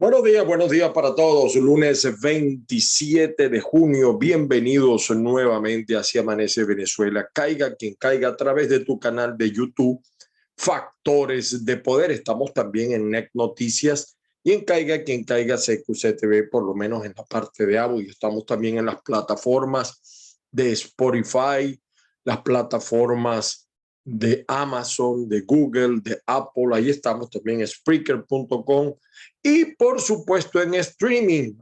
Buenos días para todos. Lunes 27 de junio. Bienvenidos nuevamente hacia Amanece Venezuela. Caiga quien caiga a través de tu canal de YouTube, Factores de Poder. Estamos también en NEC Noticias y en Caiga quien caiga CQC TV, por lo menos en la parte de audio. Estamos también en las plataformas de Spotify, las plataformas de Amazon, de Google, de Apple. Ahí estamos también en Spreaker.com. Y por supuesto en streaming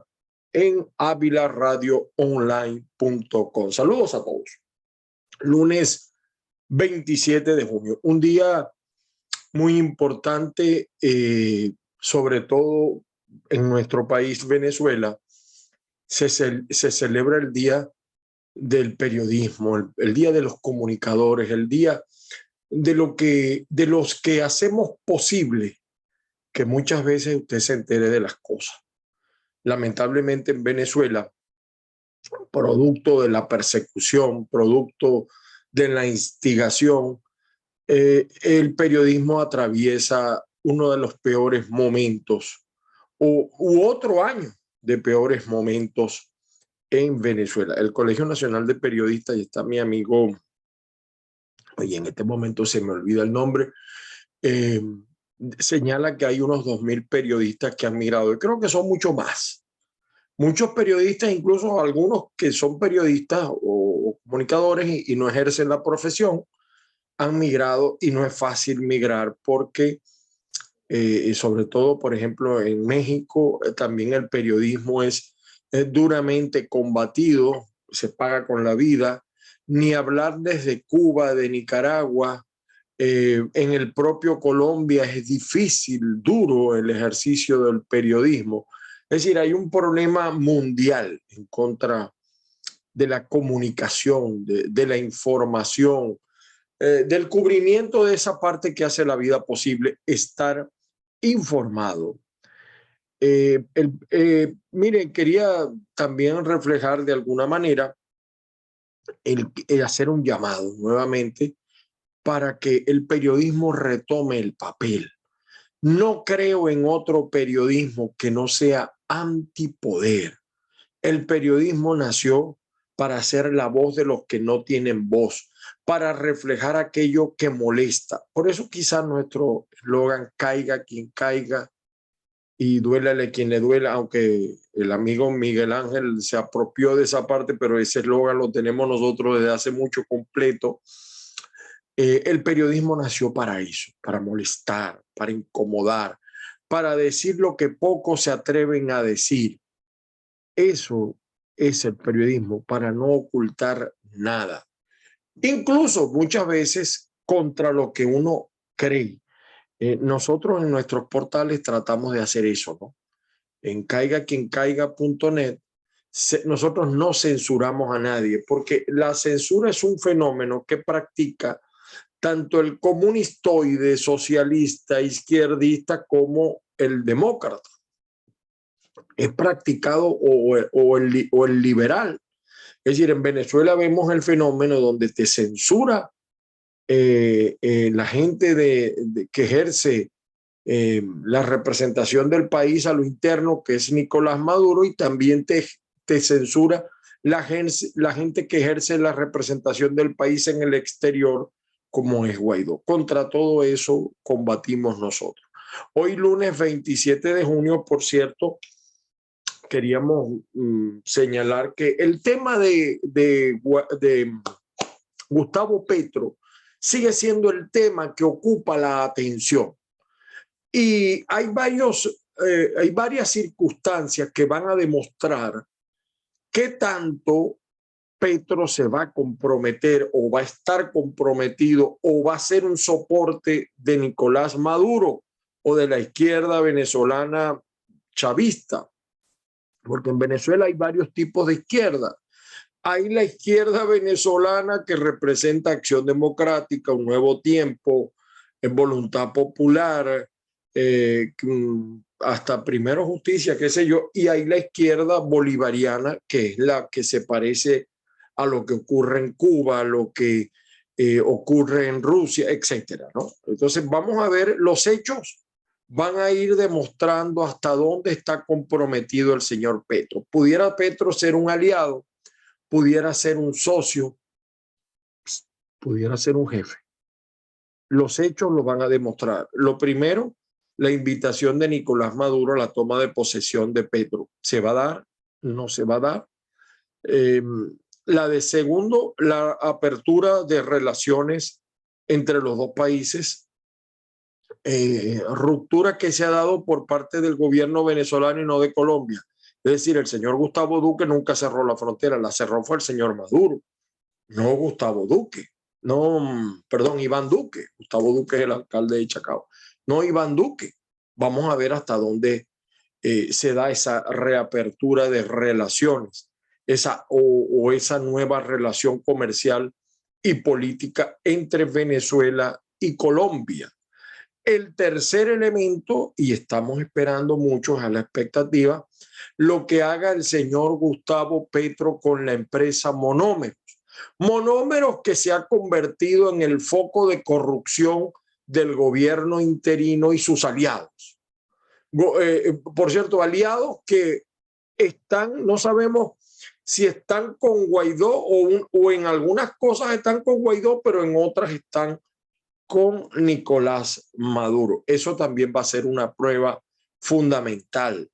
en avilaradioonline.com. Saludos a todos. Lunes 27 de junio, un día muy importante, sobre todo en nuestro país, Venezuela. Se celebra el Día del Periodismo, el Día de los Comunicadores, el Día de los que hacemos posible que muchas veces usted se entere de las cosas. Lamentablemente en Venezuela, producto de la persecución, producto de la instigación, el periodismo atraviesa uno de los peores momentos u otro año de peores momentos en Venezuela. El Colegio Nacional de Periodistas, y está mi amigo, y en este momento se me olvida el nombre, señala que hay unos 2.000 periodistas que han migrado. Yo creo que son mucho más. Muchos periodistas, incluso algunos que son periodistas o comunicadores y no ejercen la profesión, han migrado y no es fácil migrar porque, sobre todo, por ejemplo, en México, también el periodismo es duramente combatido, se paga con la vida, ni hablar desde Cuba, de Nicaragua. En el propio Colombia es difícil, duro el ejercicio del periodismo. Es decir, hay un problema mundial en contra de la comunicación, de la información, del cubrimiento de esa parte que hace la vida posible, estar informado. Miren, quería también reflejar de alguna manera el hacer un llamado nuevamente para que el periodismo retome el papel. No creo en otro periodismo que no sea antipoder. El periodismo nació para ser la voz de los que no tienen voz, para reflejar aquello que molesta. Por eso quizá nuestro eslogan, caiga quien caiga y duélale quien le duela, aunque el amigo Miguel Ángel se apropió de esa parte, pero ese eslogan lo tenemos nosotros desde hace mucho completo. El periodismo nació para eso, para molestar, para incomodar, para decir lo que pocos se atreven a decir. Eso es el periodismo, para no ocultar nada. Incluso muchas veces contra lo que uno cree. Nosotros en nuestros portales tratamos de hacer eso, ¿no? En caigaquiencaiga.net nosotros no censuramos a nadie, porque la censura es un fenómeno que practica tanto el comunistoide, socialista, izquierdista, como el demócrata. Es practicado o el liberal. Es decir, en Venezuela vemos el fenómeno donde te censura la gente que ejerce la representación del país a lo interno, que es Nicolás Maduro, y también te censura la gente que ejerce la representación del país en el exterior, como es Guaidó. Contra todo eso combatimos nosotros. Hoy lunes 27 de junio, por cierto, queríamos señalar que el tema de Gustavo Petro sigue siendo el tema que ocupa la atención. Y hay varias circunstancias que van a demostrar qué tanto Petro se va a comprometer o va a estar comprometido o va a ser un soporte de Nicolás Maduro o de la izquierda venezolana chavista. Porque en Venezuela hay varios tipos de izquierda. Hay la izquierda venezolana que representa Acción Democrática, Un Nuevo Tiempo, Voluntad Popular, hasta Primero Justicia, qué sé yo, y hay la izquierda bolivariana, que es la que se parece a lo que ocurre en Cuba, a lo que ocurre en Rusia, etcétera, ¿no? Entonces vamos a ver los hechos van a ir demostrando hasta dónde está comprometido el señor Petro. Pudiera Petro ser un aliado, pudiera ser un socio, pudiera ser un jefe. Los hechos lo van a demostrar. Lo primero, la invitación de Nicolás Maduro a la toma de posesión de Petro. ¿Se va a dar? ¿No se va a dar? La de segundo, la apertura de relaciones entre los dos países, ruptura que se ha dado por parte del gobierno venezolano y no de Colombia. Es decir, el señor Gustavo Duque nunca cerró la frontera, la cerró fue el señor Maduro, no Gustavo Duque, no, perdón, Iván Duque. Gustavo Duque es el alcalde de Chacao, no Iván Duque. Vamos a ver hasta dónde se da esa reapertura de relaciones, esa nueva relación comercial y política entre Venezuela y Colombia. El tercer elemento, y estamos esperando muchos a la expectativa, lo que haga el señor Gustavo Petro con la empresa Monómeros. Monómeros que se ha convertido en el foco de corrupción del gobierno interino y sus aliados. Por cierto, aliados que están, no sabemos si están con Guaidó o en algunas cosas están con Guaidó, pero en otras están con Nicolás Maduro. Eso también va a ser una prueba fundamental.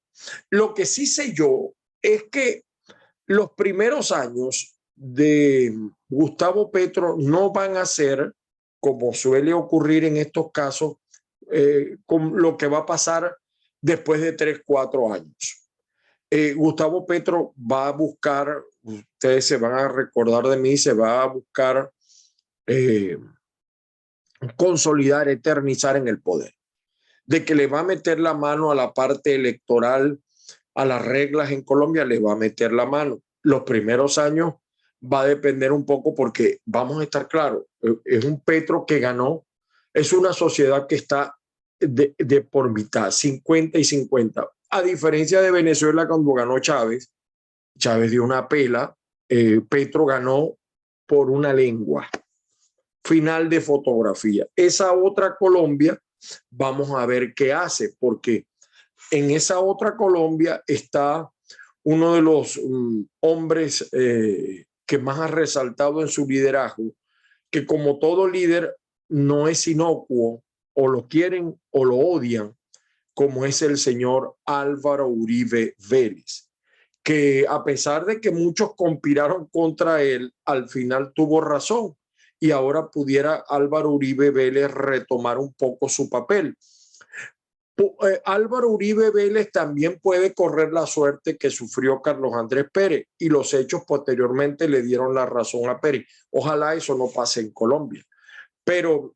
Lo que sí sé yo es que los primeros años de Gustavo Petro no van a ser, como suele ocurrir en estos casos, con lo que va a pasar después de 3, 4 años. Gustavo Petro va a buscar, ustedes se van a recordar de mí, se va a buscar consolidar, eternizar en el poder, de que le va a meter la mano a la parte electoral, a las reglas en Colombia, le va a meter la mano. Los primeros años va a depender un poco porque vamos a estar claros, es un Petro que ganó, es una sociedad que está de por mitad, 50 y 50. A diferencia de Venezuela cuando ganó Chávez, Chávez dio una pela, Petro ganó por una lengua. Final de fotografía. Esa otra Colombia, vamos a ver qué hace, porque en esa otra Colombia está uno de los hombres que más ha resaltado en su liderazgo, que como todo líder no es inocuo, o lo quieren o lo odian, como es el señor Álvaro Uribe Vélez, que a pesar de que muchos conspiraron contra él, al final tuvo razón y ahora pudiera Álvaro Uribe Vélez retomar un poco su papel. Álvaro Uribe Vélez también puede correr la suerte que sufrió Carlos Andrés Pérez y los hechos posteriormente le dieron la razón a Pérez. Ojalá eso no pase en Colombia. Pero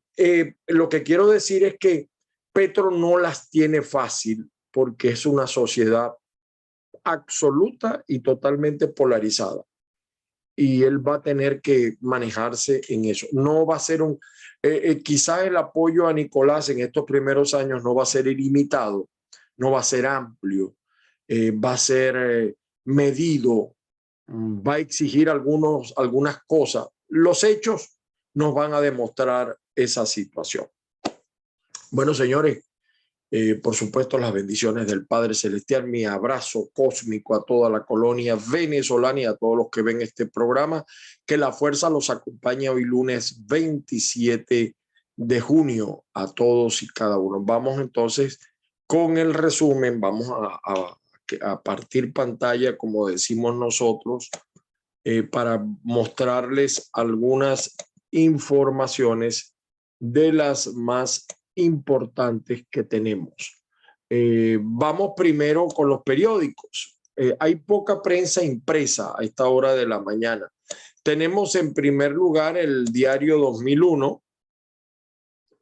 lo que quiero decir es que Petro no las tiene fácil porque es una sociedad absoluta y totalmente polarizada. Y él va a tener que manejarse en eso. No va a ser quizás el apoyo a Nicolás en estos primeros años no va a ser ilimitado, no va a ser amplio, va a ser medido, va a exigir algunas cosas. Los hechos nos van a demostrar esa situación. Bueno, señores, por supuesto, las bendiciones del Padre Celestial, mi abrazo cósmico a toda la colonia venezolana y a todos los que ven este programa. Que la fuerza los acompañe hoy lunes 27 de junio a todos y cada uno. Vamos entonces con el resumen, vamos a partir pantalla, como decimos nosotros, para mostrarles algunas informaciones de las más importantes que tenemos. Vamos primero con los periódicos. Hay poca prensa impresa a esta hora de la mañana. Tenemos en primer lugar el diario 2001.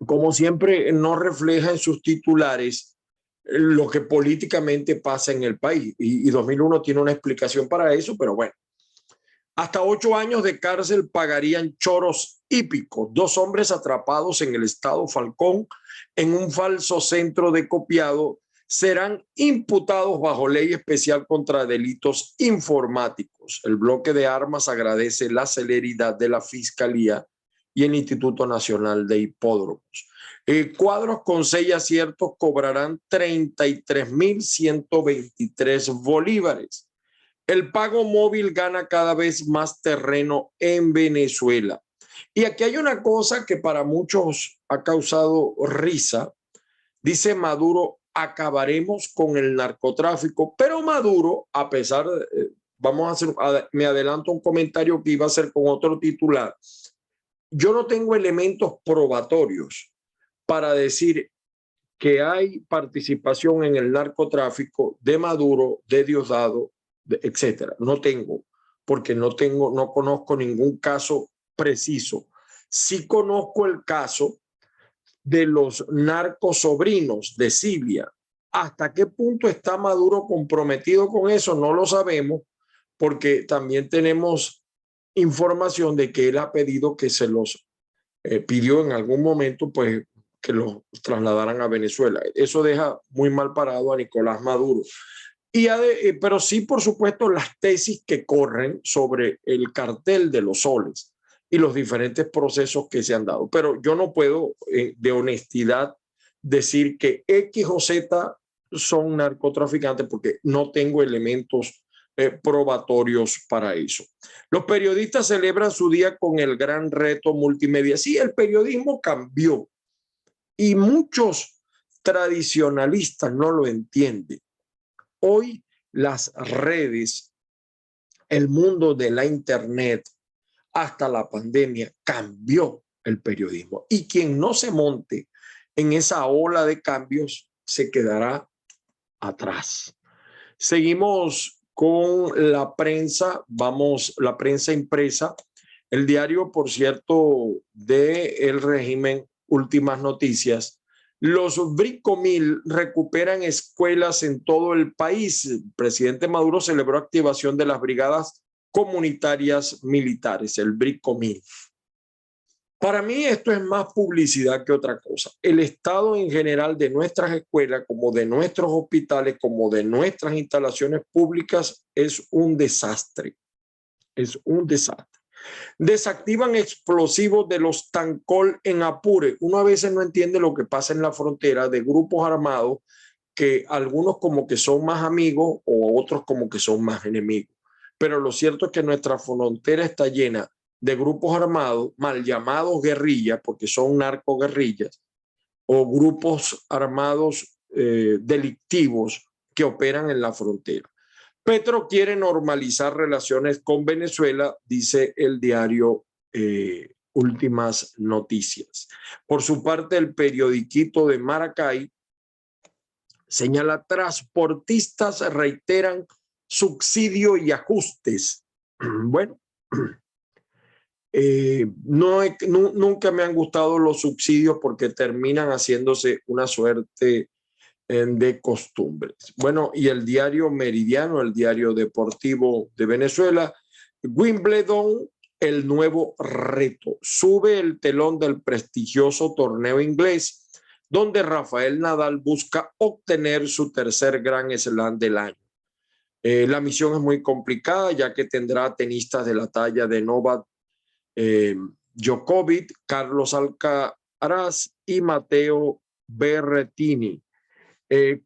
Como siempre, no refleja en sus titulares lo que políticamente pasa en el país. Y 2001 tiene una explicación para eso, pero bueno. Hasta 8 años de cárcel pagarían choros hípicos. 2 hombres atrapados en el estado Falcón en un falso centro de copiado serán imputados bajo ley especial contra delitos informáticos. El bloque de armas agradece la celeridad de la Fiscalía y el Instituto Nacional de Hipódromos. Cuadros con 6 aciertos cobrarán 33.123 bolívares. El pago móvil gana cada vez más terreno en Venezuela. Y aquí hay una cosa que para muchos ha causado risa. Dice Maduro, acabaremos con el narcotráfico, pero Maduro, a pesar de, me adelanto un comentario que iba a hacer con otro titular. Yo no tengo elementos probatorios para decir que hay participación en el narcotráfico de Maduro, de Diosdado, etcétera. No tengo, porque no conozco ningún caso preciso. Sí conozco el caso de los narcosobrinos de Silvia. ¿Hasta qué punto está Maduro comprometido con eso? No lo sabemos, porque también tenemos información de que él ha pedido que se los pidió en algún momento, pues, que los trasladaran a Venezuela. Eso deja muy mal parado a Nicolás Maduro. Pero sí, por supuesto, las tesis que corren sobre el cartel de los soles y los diferentes procesos que se han dado. Pero yo no puedo, de honestidad, decir que X o Z son narcotraficantes porque no tengo elementos probatorios para eso. Los periodistas celebran su día con el gran reto multimedia. Sí, el periodismo cambió y muchos tradicionalistas no lo entienden. Hoy las redes, el mundo de la internet, hasta la pandemia, cambió el periodismo. Y quien no se monte en esa ola de cambios se quedará atrás. Seguimos con la prensa, la prensa impresa. El diario, por cierto, del régimen, Últimas Noticias. Los Bricomil recuperan escuelas en todo el país. El presidente Maduro celebró activación de las brigadas comunitarias militares, el Bricomil. Para mí esto es más publicidad que otra cosa. El estado en general de nuestras escuelas, como de nuestros hospitales, como de nuestras instalaciones públicas, es un desastre. Es un desastre. Desactivan explosivos de los Tancol en Apure. Uno a veces no entiende lo que pasa en la frontera de grupos armados, que algunos como que son más amigos o otros como que son más enemigos. Pero lo cierto es que nuestra frontera está llena de grupos armados, mal llamados guerrillas, porque son narcoguerrillas, o grupos armados delictivos que operan en la frontera. Petro quiere normalizar relaciones con Venezuela, dice el diario Últimas Noticias. Por su parte, el periodiquito de Maracay señala: transportistas reiteran subsidio y ajustes. Bueno, nunca me han gustado los subsidios porque terminan haciéndose una suerte de costumbres. Bueno, y el diario Meridiano, el diario deportivo de Venezuela, Wimbledon, el nuevo reto. Sube el telón del prestigioso torneo inglés, donde Rafael Nadal busca obtener su tercer Grand Slam del año. La misión es muy complicada, ya que tendrá tenistas de la talla de Novak Djokovic, Carlos Alcaraz y Matteo Berrettini.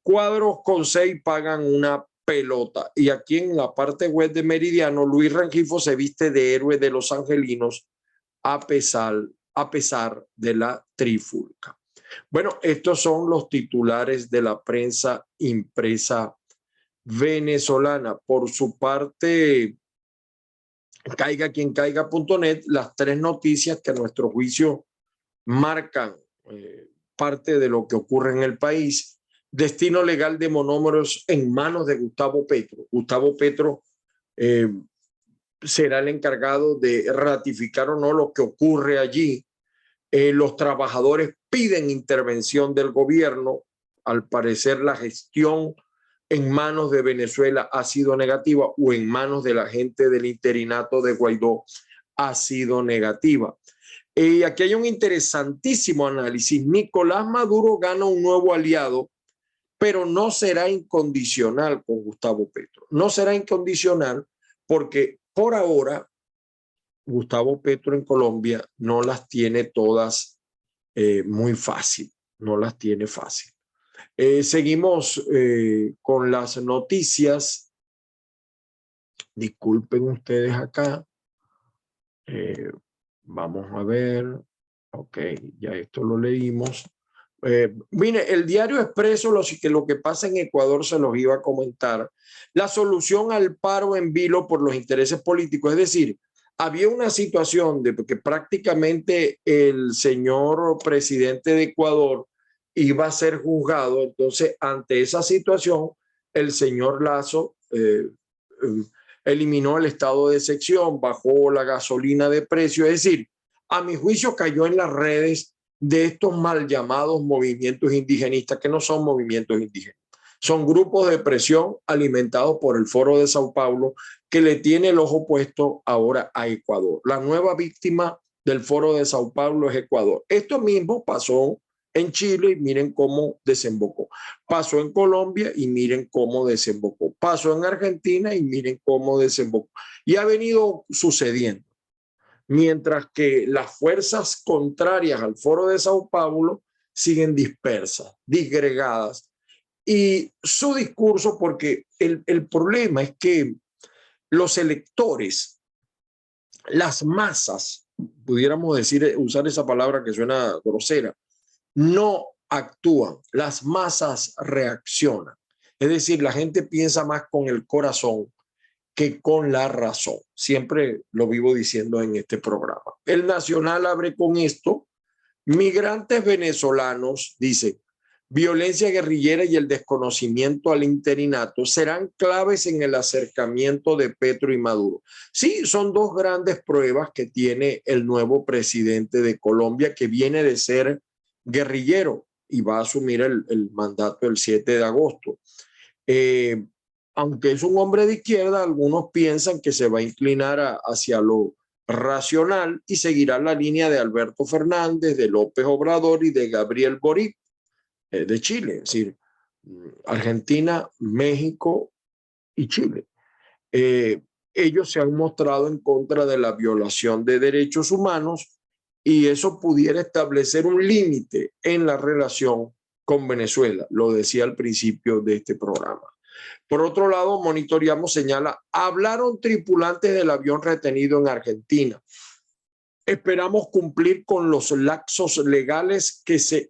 Cuadros con 6 pagan una pelota. Y aquí en la parte web de Meridiano, Luis Rengifo se viste de héroe de los angelinos a pesar de la trifulca. Bueno, estos son los titulares de la prensa impresa venezolana. Por su parte, caiga quien caiga.net, las 3 noticias que a nuestro juicio marcan parte de lo que ocurre en el país. Destino legal de monómeros en manos de Gustavo Petro. Gustavo Petro será el encargado de ratificar o no lo que ocurre allí. Los trabajadores piden intervención del gobierno. Al parecer la gestión en manos de Venezuela ha sido negativa, o en manos de la gente del interinato de Guaidó ha sido negativa. Aquí hay un interesantísimo análisis. Nicolás Maduro gana un nuevo aliado, pero no será incondicional con Gustavo Petro. No será incondicional porque por ahora Gustavo Petro en Colombia no las tiene todas muy fácil, no las tiene fácil. Seguimos con las noticias. Disculpen ustedes acá. Vamos a ver. Ok, ya esto lo leímos. Mire, el diario Expreso, lo que pasa en Ecuador se los iba a comentar. La solución al paro en vilo por los intereses políticos, es decir, había una situación de que prácticamente el señor presidente de Ecuador iba a ser juzgado. Entonces, ante esa situación, el señor Lazo eliminó el estado de excepción, bajó la gasolina de precio. Es decir, a mi juicio cayó en las redes de estos mal llamados movimientos indigenistas, que no son movimientos indígenas, son grupos de presión alimentados por el Foro de Sao Paulo, que le tiene el ojo puesto ahora a Ecuador. La nueva víctima del Foro de Sao Paulo es Ecuador. Esto mismo pasó en Chile y miren cómo desembocó. Pasó en Colombia y miren cómo desembocó. Pasó en Argentina y miren cómo desembocó. Y ha venido sucediendo. Mientras que las fuerzas contrarias al Foro de Sao Paulo siguen dispersas, disgregadas. Y su discurso, porque el problema es que los electores, las masas, pudiéramos decir, usar esa palabra que suena grosera, no actúan, las masas reaccionan. Es decir, la gente piensa más con el corazón que con la razón. Siempre lo vivo diciendo en este programa. El Nacional abre con esto. Migrantes venezolanos, dice, violencia guerrillera y el desconocimiento al interinato serán claves en el acercamiento de Petro y Maduro. Sí, son dos grandes pruebas que tiene el nuevo presidente de Colombia, que viene de ser guerrillero y va a asumir el mandato el 7 de agosto. Aunque es un hombre de izquierda, algunos piensan que se va a inclinar hacia lo racional y seguirá la línea de Alberto Fernández, de López Obrador y de Gabriel Boric de Chile, es decir, Argentina, México y Chile. Ellos se han mostrado en contra de la violación de derechos humanos y eso pudiera establecer un límite en la relación con Venezuela, lo decía al principio de este programa. Por otro lado, Monitoreamos señala, hablaron tripulantes del avión retenido en Argentina. Esperamos cumplir con los lapsos legales que se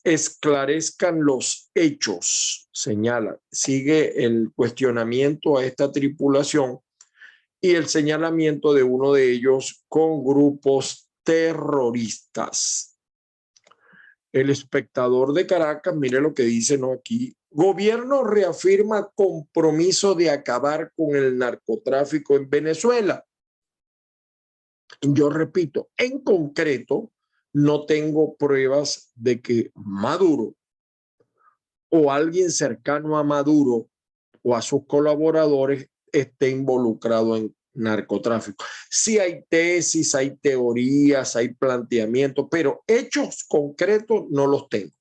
esclarezcan los hechos, señala. Sigue el cuestionamiento a esta tripulación y el señalamiento de uno de ellos con grupos terroristas. El Espectador de Caracas, mire lo que dice, ¿no? Aquí, gobierno reafirma compromiso de acabar con el narcotráfico en Venezuela. Yo repito, en concreto, no tengo pruebas de que Maduro o alguien cercano a Maduro o a sus colaboradores esté involucrado en narcotráfico. Sí hay tesis, hay teorías, hay planteamientos, pero hechos concretos no los tengo.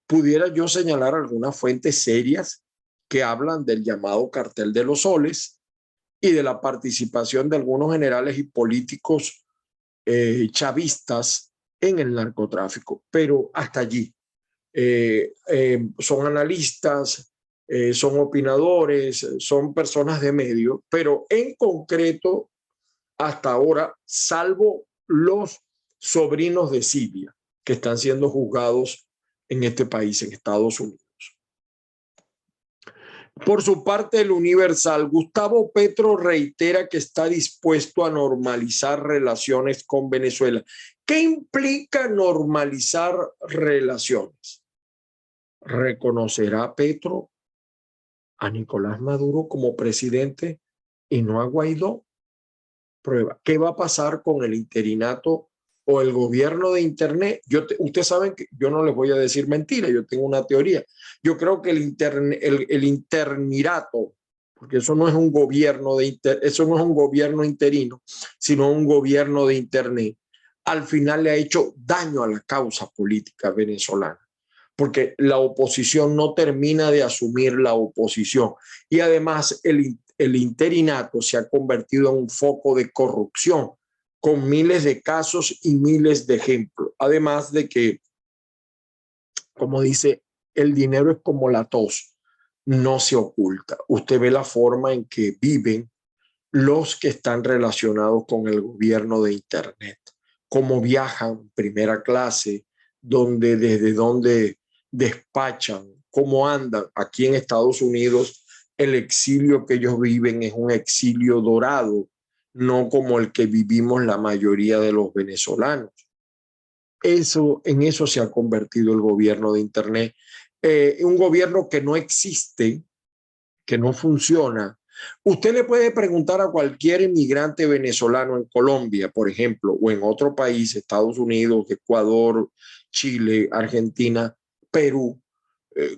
Pudiera yo señalar algunas fuentes serias que hablan del llamado cartel de los soles y de la participación de algunos generales y políticos chavistas en el narcotráfico, pero hasta allí. Son analistas, son opinadores, son personas de medio, pero en concreto, hasta ahora, salvo los sobrinos de Silvia, que están siendo juzgados en este país, en Estados Unidos. Por su parte, el Universal, Gustavo Petro reitera que está dispuesto a normalizar relaciones con Venezuela. ¿Qué implica normalizar relaciones? ¿Reconocerá Petro a Nicolás Maduro como presidente y no a Guaidó? Prueba. ¿Qué va a pasar con el interinato o el gobierno de Internet? Ustedes saben que yo no les voy a decir mentira, yo tengo una teoría. Yo creo que el internirato, porque eso no es un gobierno eso no es un gobierno interino, sino un gobierno de Internet, al final le ha hecho daño a la causa política venezolana, porque la oposición no termina de asumir la oposición. Y además el interinato se ha convertido en un foco de corrupción con miles de casos y miles de ejemplos. Además de que, como dice, el dinero es como la tos, no se oculta. Usted ve la forma en que viven los que están relacionados con el gobierno de Internet, cómo viajan primera clase, desde donde despachan, cómo andan. Aquí en Estados Unidos, el exilio que ellos viven es un exilio dorado, no como el que vivimos la mayoría de los venezolanos. En eso se ha convertido el gobierno de Internet. Un gobierno que no existe, que no funciona. Usted le puede preguntar a cualquier inmigrante venezolano en Colombia, por ejemplo, o en otro país, Estados Unidos, Ecuador, Chile, Argentina, Perú,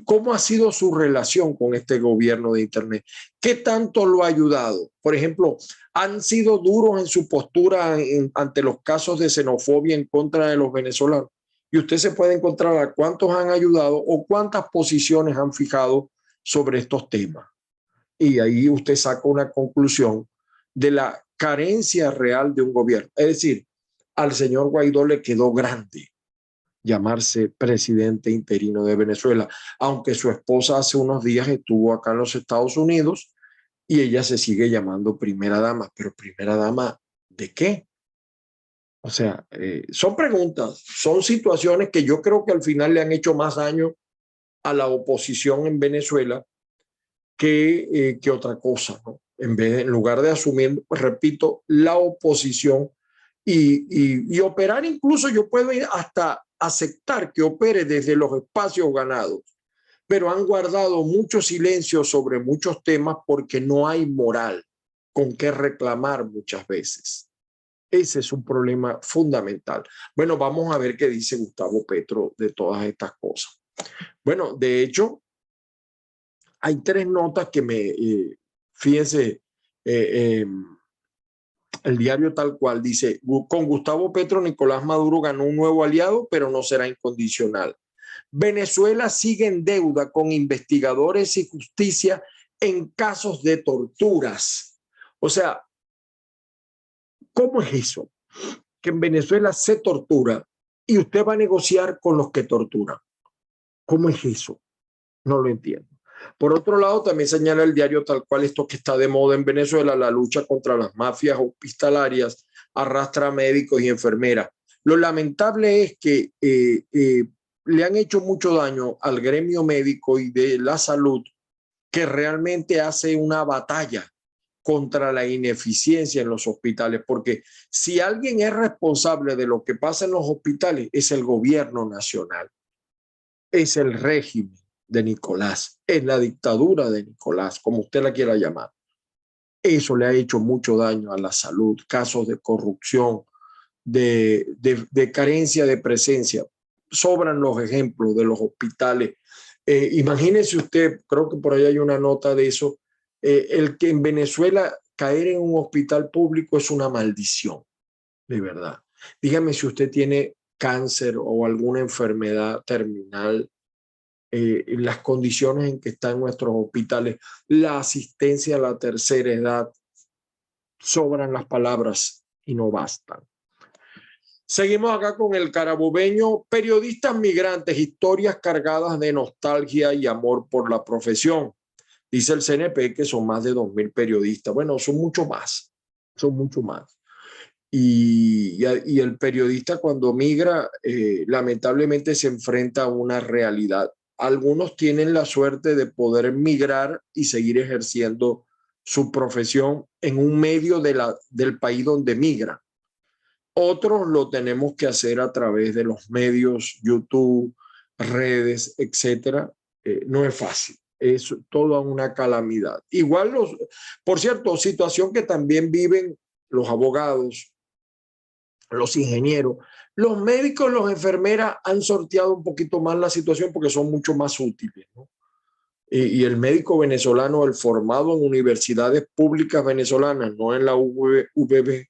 ¿cómo ha sido su relación con este gobierno de Internet? ¿Qué tanto lo ha ayudado? Por ejemplo, ¿han sido duros en su postura ante los casos de xenofobia en contra de los venezolanos? Y usted se puede encontrar a cuántos han ayudado o cuántas posiciones han fijado sobre estos temas. Y ahí usted saca una conclusión de la carencia real de un gobierno. Es decir, al señor Guaidó le quedó grande llamarse presidente interino de Venezuela, aunque su esposa hace unos días estuvo acá en los Estados Unidos y ella se sigue llamando primera dama. Pero primera dama, ¿de qué? O sea, son preguntas, son situaciones que yo creo que al final le han hecho más daño a la oposición en Venezuela que otra cosa, ¿no? En lugar de asumir, pues, repito, la oposición y operar, incluso yo puedo hasta aceptar que opere desde los espacios ganados, pero han guardado mucho silencio sobre muchos temas porque no hay moral con qué reclamar muchas veces. Ese es un problema fundamental. Bueno, vamos a ver qué dice Gustavo Petro de todas estas cosas. Bueno, de hecho, hay tres notas que fíjense, eh, el diario tal cual dice, con Gustavo Petro, Nicolás Maduro ganó un nuevo aliado, pero no será incondicional. Venezuela sigue en deuda con investigadores y justicia en casos de torturas. O sea, ¿cómo es eso? Que en Venezuela se tortura y usted va a negociar con los que torturan. ¿Cómo es eso? No lo entiendo. Por otro lado, también señala el diario tal cual esto que está de moda en Venezuela, la lucha contra las mafias hospitalarias arrastra a médicos y enfermeras. Lo lamentable es que le han hecho mucho daño al gremio médico y de la salud, que realmente hace una batalla contra la ineficiencia en los hospitales, porque si alguien es responsable de lo que pasa en los hospitales, es el gobierno nacional, es el régimen de Nicolás, es la dictadura de Nicolás, como usted la quiera llamar. Eso le ha hecho mucho daño a la salud, casos de corrupción, de carencia de presencia. Sobran los ejemplos de los hospitales. Imagínese usted, creo que por ahí hay una nota de eso, el que en Venezuela caer en un hospital público es una maldición, de verdad. Dígame si usted tiene cáncer o alguna enfermedad terminal, las condiciones en que están nuestros hospitales, la asistencia a la tercera edad, sobran las palabras y no bastan. Seguimos acá con el carabobeño, periodistas migrantes, historias cargadas de nostalgia y amor por la profesión. Dice el CNP que son más de 2.000 periodistas. Bueno, son mucho más, son mucho más. Y el periodista cuando migra, lamentablemente se enfrenta a una realidad. Algunos tienen la suerte de poder migrar y seguir ejerciendo su profesión en un medio del país donde migran. Otros lo tenemos que hacer a través de los medios, YouTube, redes, etcétera. No es fácil, es toda una calamidad. Igual por cierto, situación que también viven los abogados, los ingenieros, los médicos, las enfermeras han sorteado un poquito más la situación porque son mucho más útiles, ¿no? Y el médico venezolano, el formado en universidades públicas venezolanas, no en la UVB,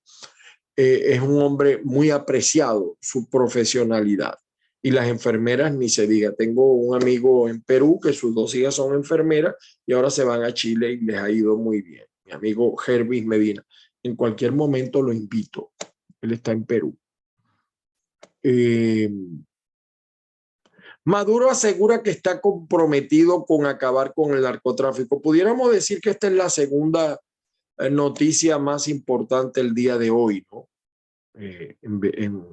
es un hombre muy apreciado, su profesionalidad. Y las enfermeras ni se diga. Tengo un amigo en Perú que sus dos hijas son enfermeras y ahora se van a Chile y les ha ido muy bien. Mi amigo Hervis Medina. En cualquier momento lo invito. Él está en Perú. Maduro asegura que está comprometido con acabar con el narcotráfico. Pudiéramos decir que esta es la segunda noticia más importante el día de hoy, ¿no? En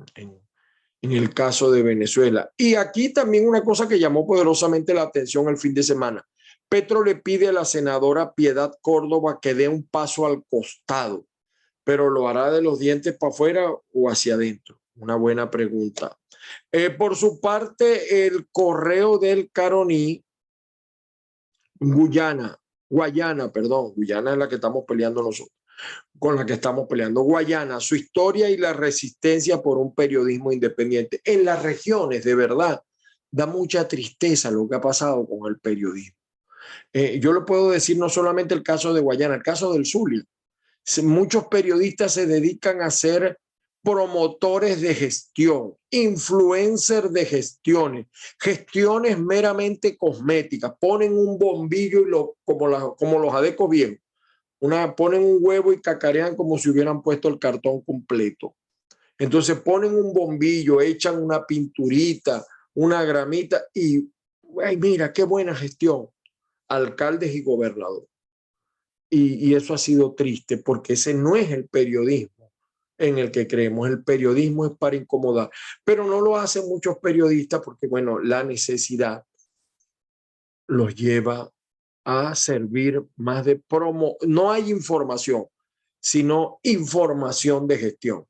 el caso de Venezuela. Y aquí también una cosa que llamó poderosamente la atención el fin de semana. Petro le pide a la senadora Piedad Córdoba que dé un paso al costado, pero ¿lo hará de los dientes para afuera o hacia adentro? Una buena pregunta. Por su parte, el correo del Caroní, Guayana, perdón, Guyana es la que estamos peleando nosotros, con la que estamos peleando. Guayana, su historia y la resistencia por un periodismo independiente. En las regiones, de verdad, da mucha tristeza lo que ha pasado con el periodismo. Yo le puedo decir no solamente el caso de Guayana, el caso del Zulia. Muchos periodistas se dedican a ser promotores de gestión, influencers de gestiones meramente cosméticas. Ponen un bombillo y como los adecos viejos. Ponen un huevo y cacarean como si hubieran puesto el cartón completo. Entonces ponen un bombillo, echan una pinturita, una gramita y, ay, mira, qué buena gestión. Alcaldes y gobernadores. Y eso ha sido triste porque ese no es el periodismo en el que creemos. El periodismo es para incomodar, pero no lo hacen muchos periodistas porque, bueno, la necesidad los lleva a servir más de promo. No hay información, sino información de gestión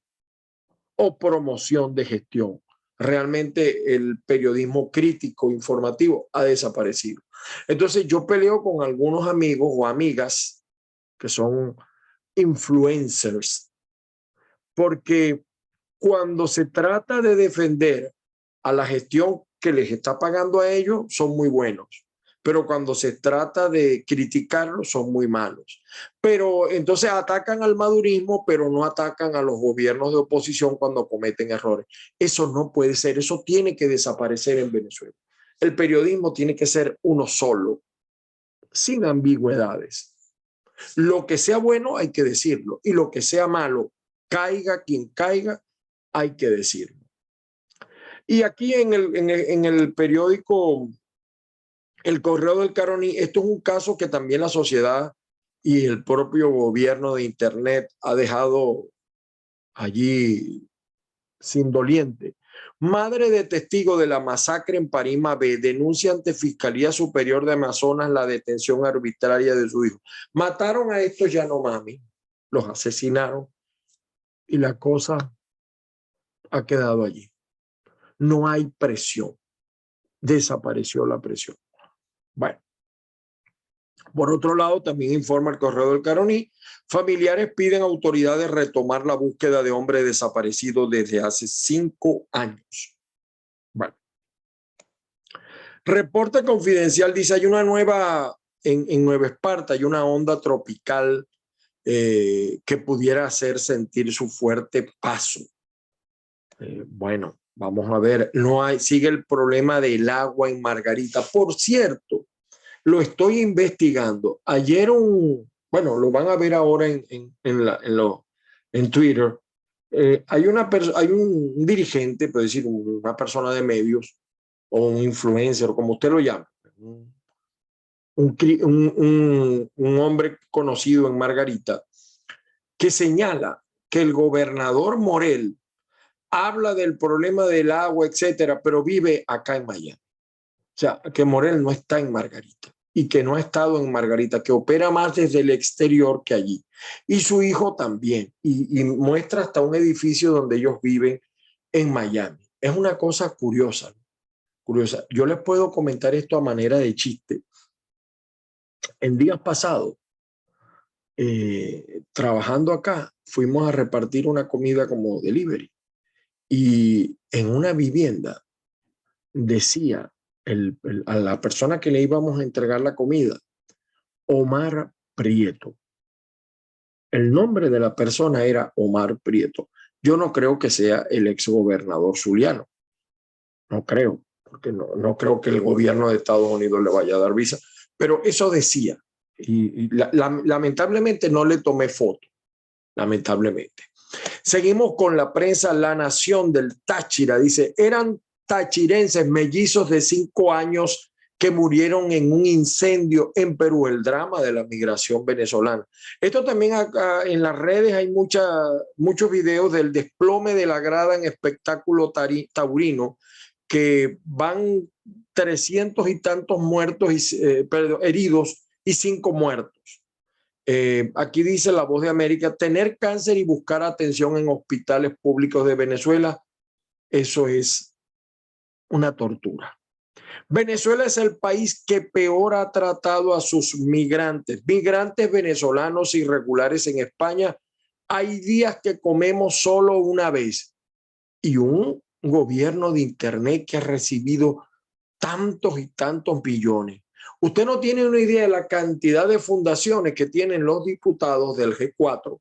o promoción de gestión. Realmente el periodismo crítico, informativo, ha desaparecido. Entonces yo peleo con algunos amigos o amigas que son influencers, porque cuando se trata de defender a la gestión que les está pagando a ellos, son muy buenos, pero cuando se trata de criticarlos, son muy malos. Pero entonces atacan al madurismo, pero no atacan a los gobiernos de oposición cuando cometen errores. Eso no puede ser, eso tiene que desaparecer en Venezuela. El periodismo tiene que ser uno solo, sin ambigüedades. Lo que sea bueno hay que decirlo y lo que sea malo, caiga quien caiga, hay que decirlo. Y aquí en el periódico El Correo del Caroní, esto es un caso que también la sociedad y el propio gobierno de Internet ha dejado allí sin doliente. Madre de testigo de la masacre en Parima B denuncia ante Fiscalía Superior de Amazonas la detención arbitraria de su hijo. Mataron a estos Yanomami, los asesinaron y la cosa ha quedado allí. No hay presión, desapareció la presión. Bueno, por otro lado, también informa el Correo del Caroní, familiares piden a autoridades retomar la búsqueda de hombre desaparecido desde hace 5 años. Bueno. Reporte confidencial dice, hay una nueva, en Nueva Esparta, hay una onda tropical que pudiera hacer sentir su fuerte paso. Bueno, vamos a ver, sigue el problema del agua en Margarita. Por cierto, lo estoy investigando. Ayer bueno, lo van a ver ahora en Twitter. Hay un dirigente, puede decir, una persona de medios o un influencer, como usted lo llama, un hombre conocido en Margarita, que señala que el gobernador Morel habla del problema del agua, etcétera, pero vive acá en Miami. O sea, que Morel no está en Margarita y que no ha estado en Margarita, que opera más desde el exterior que allí. Y su hijo también. Y muestra hasta un edificio donde ellos viven en Miami. Es una cosa curiosa, ¿no? Curiosa. Yo les puedo comentar esto a manera de chiste. En días pasados, trabajando acá, fuimos a repartir una comida como delivery. Y en una vivienda decía a la persona que le íbamos a entregar la comida, Omar Prieto. El nombre de la persona era Omar Prieto. Yo no creo que sea el exgobernador zuliano. No creo, porque no creo que el gobierno de Estados Unidos le vaya a dar visa. Pero eso decía. Y lamentablemente no le tomé foto. Lamentablemente. Seguimos con la prensa. La Nación del Táchira dice, eran tachirenses mellizos de 5 años que murieron en un incendio en Perú, el drama de la migración venezolana. Esto también acá en las redes hay muchos videos del desplome de la grada en espectáculo taurino, que van 300 y tantos muertos, heridos y 5 muertos. Aquí dice La Voz de América, tener cáncer y buscar atención en hospitales públicos de Venezuela, eso es una tortura. Venezuela es el país que peor ha tratado a sus migrantes venezolanos irregulares en España. Hay días que comemos solo una vez, y un gobierno de Internet que ha recibido tantos y tantos billones. Usted no tiene una idea de la cantidad de fundaciones que tienen los diputados del G4,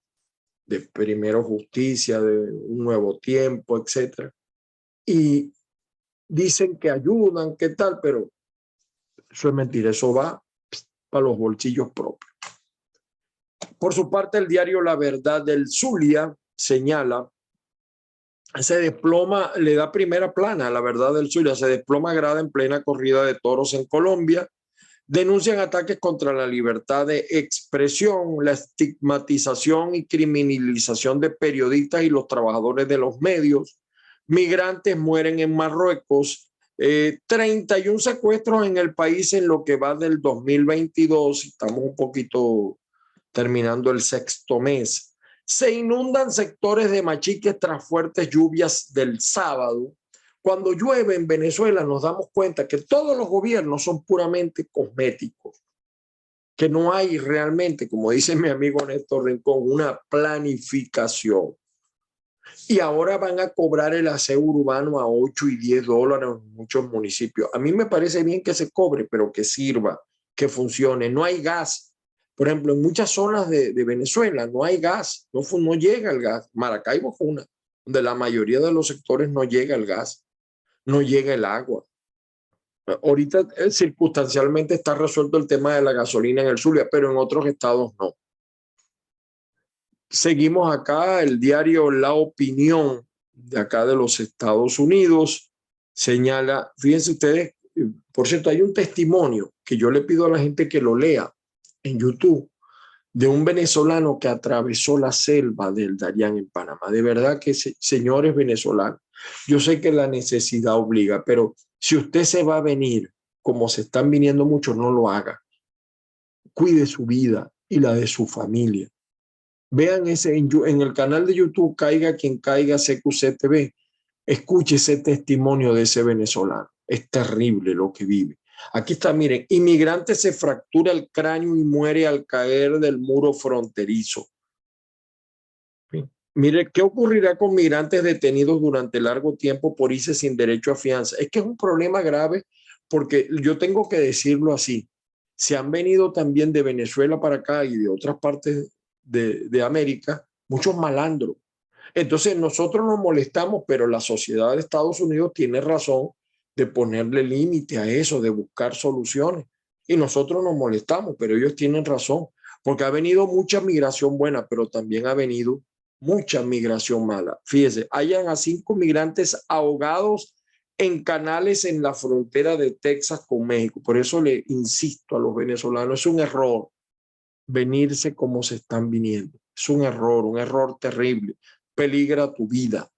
de Primero Justicia, de Un Nuevo Tiempo, etcétera, y dicen que ayudan, qué tal, pero eso es mentira, eso va para los bolsillos propios. Por su parte, el diario La Verdad del Zulia señala, se desploma, le da primera plana a La Verdad del Zulia, se desploma grada en plena corrida de toros en Colombia. Denuncian ataques contra la libertad de expresión, la estigmatización y criminalización de periodistas y los trabajadores de los medios. Migrantes mueren en Marruecos. 31 secuestros en el país en lo que va del 2022. Estamos un poquito terminando el 6º mes. Se inundan sectores de Machiques tras fuertes lluvias del sábado. Cuando llueve en Venezuela nos damos cuenta que todos los gobiernos son puramente cosméticos, que no hay realmente, como dice mi amigo Néstor Rincón, una planificación. Y ahora van a cobrar el aseo urbano a 8 y 10 dólares en muchos municipios. A mí me parece bien que se cobre, pero que sirva, que funcione. No hay gas. Por ejemplo, en muchas zonas de Venezuela no hay gas, no llega el gas. Maracaibo es una, donde la mayoría de los sectores no llega el gas, no llega el agua. Ahorita circunstancialmente está resuelto el tema de la gasolina en el Zulia, pero en otros estados no. Seguimos acá, el diario La Opinión de acá de los Estados Unidos señala, fíjense ustedes, por cierto, hay un testimonio que yo le pido a la gente que lo lea en YouTube, de un venezolano que atravesó la selva del Darién en Panamá. De verdad que, señores venezolanos, yo sé que la necesidad obliga, pero si usted se va a venir, como se están viniendo muchos, no lo haga. Cuide su vida y la de su familia. Vean ese en el canal de YouTube, Caiga Quien Caiga, CQC TV. Escuche ese testimonio de ese venezolano. Es terrible lo que vive. Aquí está, miren, inmigrante se fractura el cráneo y muere al caer del muro fronterizo. Mire, ¿qué ocurrirá con migrantes detenidos durante largo tiempo por irse sin derecho a fianza? Es que es un problema grave porque yo tengo que decirlo así. Se han venido también de Venezuela para acá y de otras partes de América muchos malandros. Entonces nosotros nos molestamos, pero la sociedad de Estados Unidos tiene razón de ponerle límite a eso, de buscar soluciones. Y nosotros nos molestamos, pero ellos tienen razón, porque ha venido mucha migración buena, pero también ha venido mucha migración mala. Fíjese, hayan a 5 migrantes ahogados en canales en la frontera de Texas con México. Por eso le insisto a los venezolanos, es un error venirse como se están viniendo. Es un error terrible. Peligra tu vida.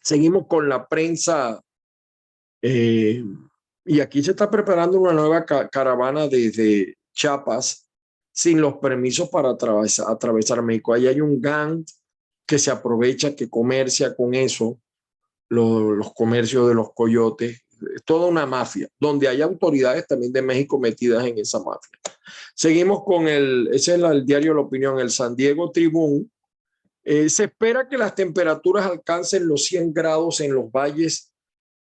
Seguimos con la prensa y aquí se está preparando una nueva caravana desde Chiapas sin los permisos para atravesar México. Ahí hay un gang que se aprovecha, que comercia con eso, los comercios de los coyotes, es toda una mafia, donde hay autoridades también de México metidas en esa mafia. Seguimos con ese es el diario La Opinión, el San Diego Tribune. Se espera que las temperaturas alcancen los 100 grados en los valles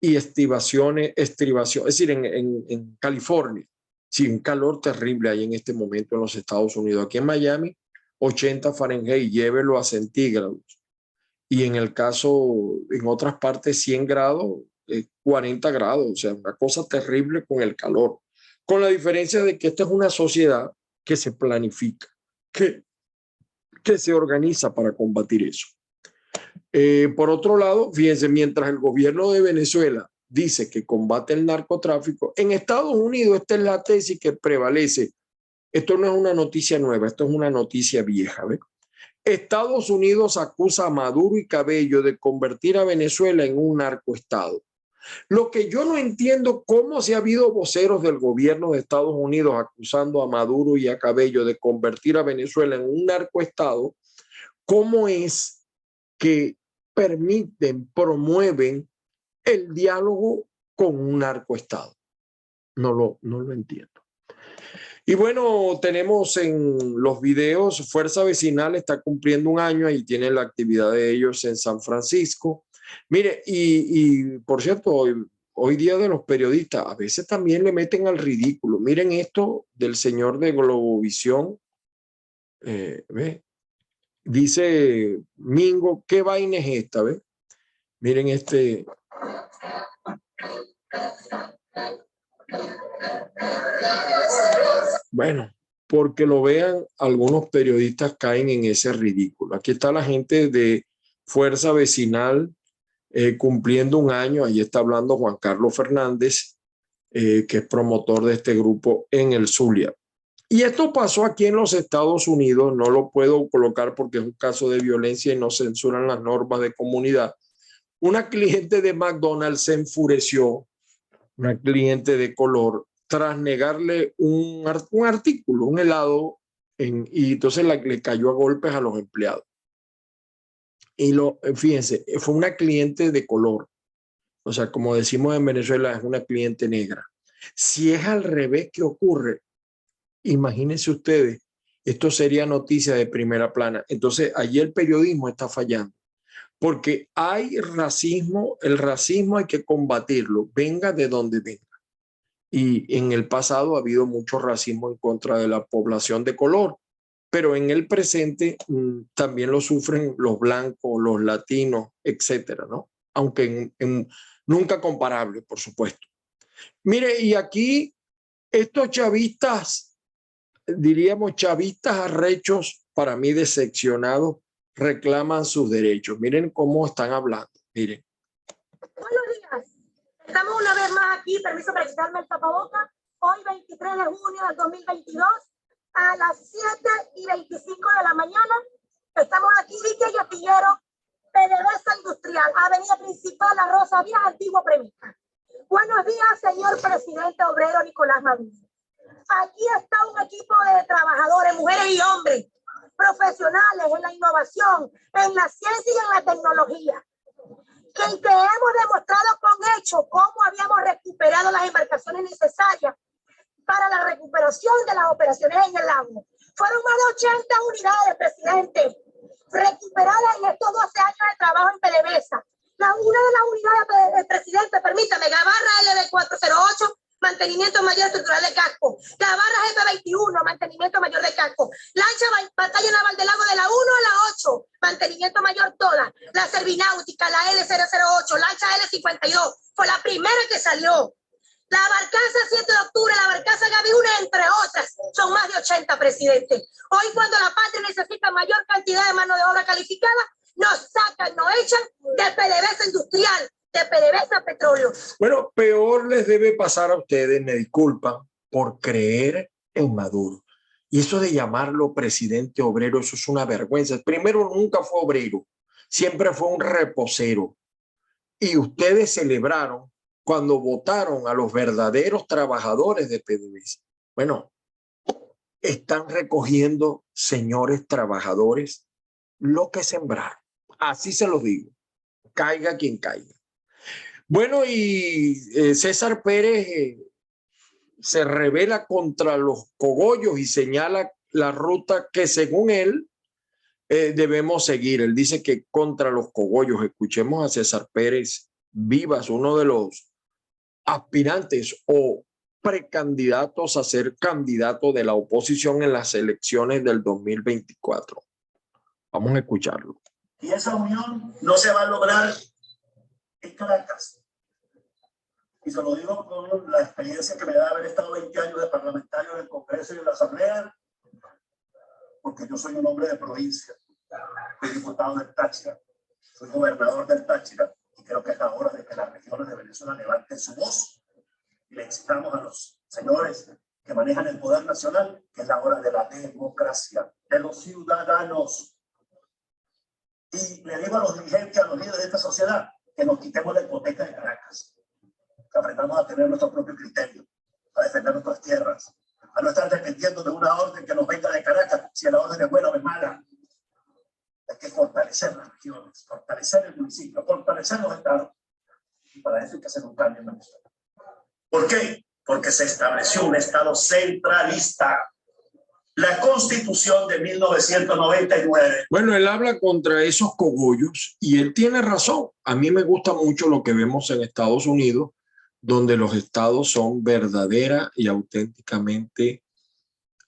y estribación, es decir, en California. Sí, un calor terrible ahí en este momento en los Estados Unidos. Aquí en Miami, 80 Fahrenheit, llévelo a centígrados. Y en el caso, en otras partes, 100 grados, 40 grados. O sea, una cosa terrible con el calor. Con la diferencia de que esta es una sociedad que se planifica, que que se organiza para combatir eso. Por otro lado, fíjense, mientras el gobierno de Venezuela dice que combate el narcotráfico, en Estados Unidos esta es la tesis que prevalece. Esto no es una noticia nueva, esto es una noticia vieja. ¿Ve? Estados Unidos acusa a Maduro y Cabello de convertir a Venezuela en un narcoestado. Lo que yo no entiendo, cómo si ha habido voceros del gobierno de Estados Unidos acusando a Maduro y a Cabello de convertir a Venezuela en un narcoestado, cómo es que permiten, promueven el diálogo con un narcoestado. No lo entiendo. Y bueno, tenemos en los videos, Fuerza Vecinal está cumpliendo un año, ahí tienen la actividad de ellos en San Francisco. Mire, y por cierto, hoy día de los periodistas, a veces también le meten al ridículo. Miren esto del señor de Globovisión, ¿ve? Dice Mingo, ¿qué vaina es esta? ¿Ve? Miren este. Bueno, porque lo vean, algunos periodistas caen en ese ridículo. Aquí está la gente de Fuerza Vecinal cumpliendo un año. Ahí está hablando Juan Carlos Fernández, que es promotor de este grupo en el Zulia. Y esto pasó aquí en los Estados Unidos. No lo puedo colocar porque es un caso de violencia y no censuran las normas de comunidad. Una cliente de McDonald's se enfureció, una cliente de color, tras negarle un artículo, un helado, y entonces le cayó a golpes a los empleados. Y fíjense, fue una cliente de color. O sea, como decimos en Venezuela, es una cliente negra. Si es al revés que ocurre, imagínense ustedes, esto sería noticia de primera plana. Entonces, allí el periodismo está fallando. Porque hay racismo, el racismo hay que combatirlo, venga de donde venga. Y en el pasado ha habido mucho racismo en contra de la población de color, pero en el presente también lo sufren los blancos, los latinos, etcétera, ¿no? Aunque nunca comparable, por supuesto. Mire, y aquí estos chavistas, diríamos chavistas arrechos, para mí decepcionados, reclaman sus derechos. Miren cómo están hablando, miren. Buenos días. Estamos una vez más aquí, permiso para quitarme el tapaboca, hoy 23 de junio del 2022, a las 7:25 de la mañana. Estamos aquí, Dique y Astillero, PDVSA Industrial, Avenida Principal, La Rosa, Vías Antiguo Premisa. Buenos días, señor presidente obrero Nicolás Maduro. Aquí está un equipo de trabajadores, mujeres y hombres, profesionales en la innovación, en la ciencia y en la tecnología, que hemos demostrado con hechos cómo habíamos recuperado las embarcaciones necesarias para la recuperación de las operaciones en el lago. Fueron más de 80 unidades, presidente, recuperadas en estos 12 años de trabajo en PDVSA. Una de las unidades, presidente, permítame, Gabarra LD408, mantenimiento mayor estructural de casco. Gabarra GP21, mantenimiento mayor de casco. Lancha Batalla Naval del Lago de la 1 a la 8, mantenimiento mayor toda. La Servináutica, la L008, lancha L52, fue la primera que salió. La barcaza 7 de octubre, la barcaza Gaby 1, entre otras, son más de 80, presidente. Hoy, cuando la patria necesita mayor cantidad de mano de obra calificada, nos sacan, nos echan de PDVSA Industrial, de PDVSA Petróleo. Bueno, peor les debe pasar a ustedes, me disculpan, por creer en Maduro. Y eso de llamarlo presidente obrero, eso es una vergüenza. Primero, nunca fue obrero, siempre fue un reposero. Y ustedes celebraron cuando votaron a los verdaderos trabajadores de PDVSA. Bueno, están recogiendo, señores trabajadores, lo que sembraron. Así se los digo, caiga quien caiga. Bueno, y César Pérez se revela contra los cogollos y señala la ruta que según él debemos seguir. Él dice que contra los cogollos. Escuchemos a César Pérez Vivas, uno de los aspirantes o precandidatos a ser candidato de la oposición en las elecciones del 2024. Vamos a escucharlo. Y esa unión no se va a lograr en Caracas. Y se lo digo con la experiencia que me da haber estado 20 años de parlamentario en el Congreso y en la Asamblea, porque porque yo soy un hombre de provincia, soy diputado del Táchira, soy gobernador del Táchira, y creo que es la hora de que las regiones de Venezuela levanten su voz y le incitamos a los señores que manejan el poder nacional, que es la hora de la democracia, de los ciudadanos. Y le digo a los dirigentes, a los líderes de esta sociedad, que nos quitemos la hipoteca de Caracas, que aprendamos a tener nuestro propio criterio, a defender nuestras tierras, a no estar dependiendo de una orden que nos venga de Caracas, si la orden es buena o es mala. Hay que fortalecer las regiones, fortalecer el municipio, fortalecer los estados. Y para eso hay que hacer un cambio en Venezuela. ¿Por qué? Porque se estableció un estado centralista. La Constitución de 1999. Bueno, él habla contra esos cogollos y él tiene razón. A mí me gusta mucho lo que vemos en Estados Unidos, donde los estados son verdadera y auténticamente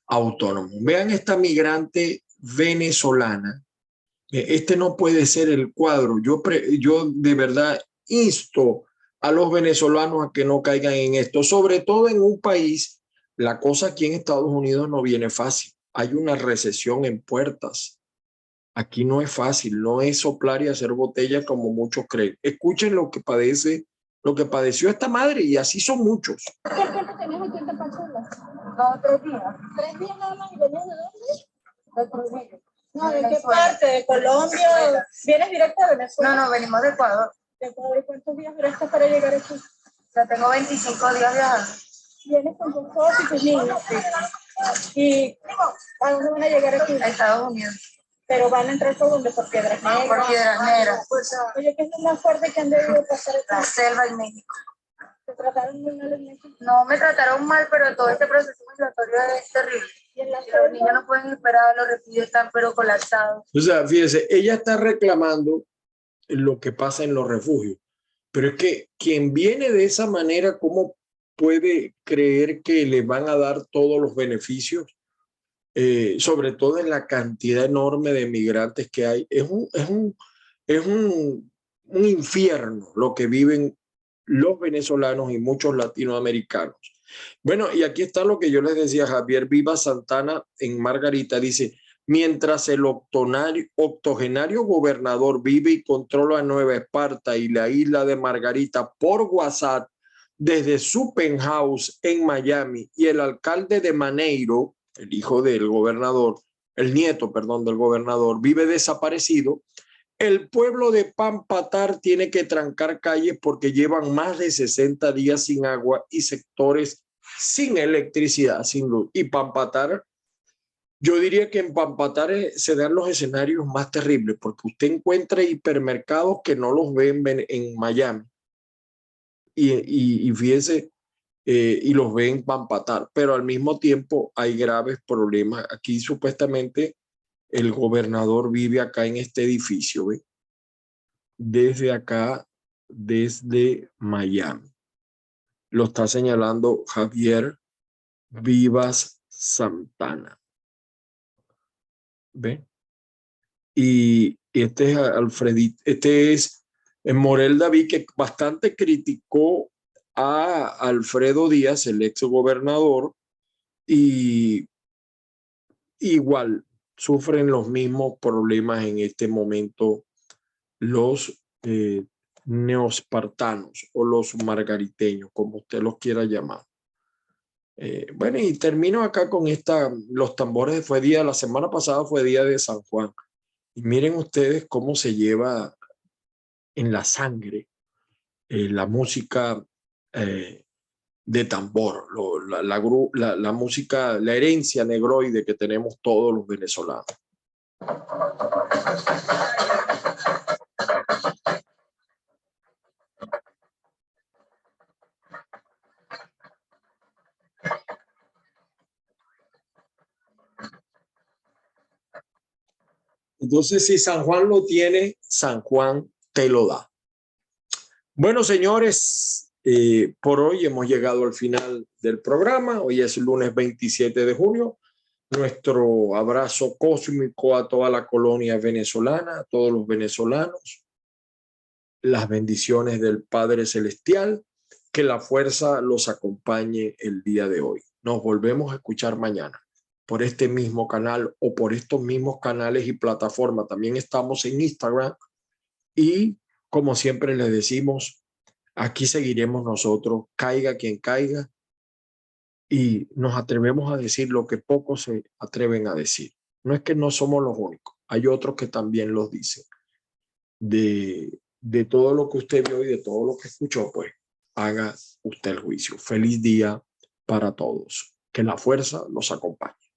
autónomos. Vean esta migrante venezolana. Este no puede ser el cuadro. Yo de verdad insto a los venezolanos a que no caigan en esto, sobre todo en un país. La cosa aquí en Estados Unidos no viene fácil. Hay una recesión en puertas. Aquí no es fácil, no es soplar y hacer botella como muchos creen. Escuchen lo que padeció esta madre, y así son muchos. ¿Qué tiempo tenías aquí en Tapachula? No, 3 días. 3 días nada más. ¿Y venías de dónde? De Trujillo. No, ¿de qué parte? ¿De Colombia? ¿Vienes directo de Venezuela? No, venimos de Ecuador. ¿De Ecuador? ¿Y cuántos días duraste para llegar aquí? Ya tengo 25 días viajando. ¿Vienes con tu esposo y tus niños? ¿Y a dónde van a llegar aquí? A Estados Unidos. Pero van a entrar por donde, por Piedras Negras. Por Piedras Negras. Oye, ¿qué es lo más fuerte que han debido pasar aquí? La selva en México. ¿Te trataron muy mal en México? No me trataron mal, pero todo este proceso migratorio es terrible. ¿Y en la Y los niños no pueden esperar, los refugios están pero colapsados. O sea, fíjese, ella está reclamando lo que pasa en los refugios, pero es que quien viene de esa manera, ¿cómo puede creer que le van a dar todos los beneficios? Sobre todo en la cantidad enorme de migrantes que hay. Es un infierno lo que viven los venezolanos y muchos latinoamericanos. Bueno, y aquí está lo que yo les decía. Javier Vivas Santana en Margarita dice: mientras el octogenario gobernador vive y controla Nueva Esparta y la isla de Margarita por WhatsApp desde su penthouse en Miami, y el alcalde de Maneiro, el hijo del gobernador, el nieto, perdón, del gobernador, vive desaparecido, el pueblo de Pampatar tiene que trancar calles porque llevan más de 60 días sin agua y sectores sin electricidad, sin luz. Y Pampatar, yo diría que en Pampatar se dan los escenarios más terribles, porque usted encuentra hipermercados que no los ven en Miami. Y fíjese, y los ve en Pampatar, pero al mismo tiempo hay graves problemas. Aquí supuestamente el gobernador vive acá en este edificio, ¿ve? Desde acá, desde Miami. Lo está señalando Javier Vivas Santana. ¿Ve? Y este es Alfredito, este es Morel David, que bastante criticó a Alfredo Díaz, el ex gobernador, y igual sufren los mismos problemas en este momento los neospartanos o los margariteños, como usted los quiera llamar. Bueno, y termino acá con los tambores. Fue día, la semana pasada fue día de San Juan. Y miren ustedes cómo se lleva en la sangre la música de tambor, la música, la herencia negroide que tenemos todos los venezolanos. Entonces, si San Juan lo tiene, San Juan te lo da. Bueno, señores, por hoy hemos llegado al final del programa. Hoy es lunes 27 de junio. Nuestro abrazo cósmico a toda la colonia venezolana, a todos los venezolanos. Las bendiciones del Padre Celestial. Que la fuerza los acompañe el día de hoy. Nos volvemos a escuchar mañana. por este mismo canal o por estos mismos canales y plataformas. También estamos en Instagram y, como siempre les decimos, aquí seguiremos nosotros, caiga quien caiga, y nos atrevemos a decir lo que pocos se atreven a decir. No es que no somos los únicos, hay otros que también los dicen. De todo lo que usted vio y de todo lo que escuchó, pues haga usted el juicio. Feliz día para todos. Que la fuerza los acompañe.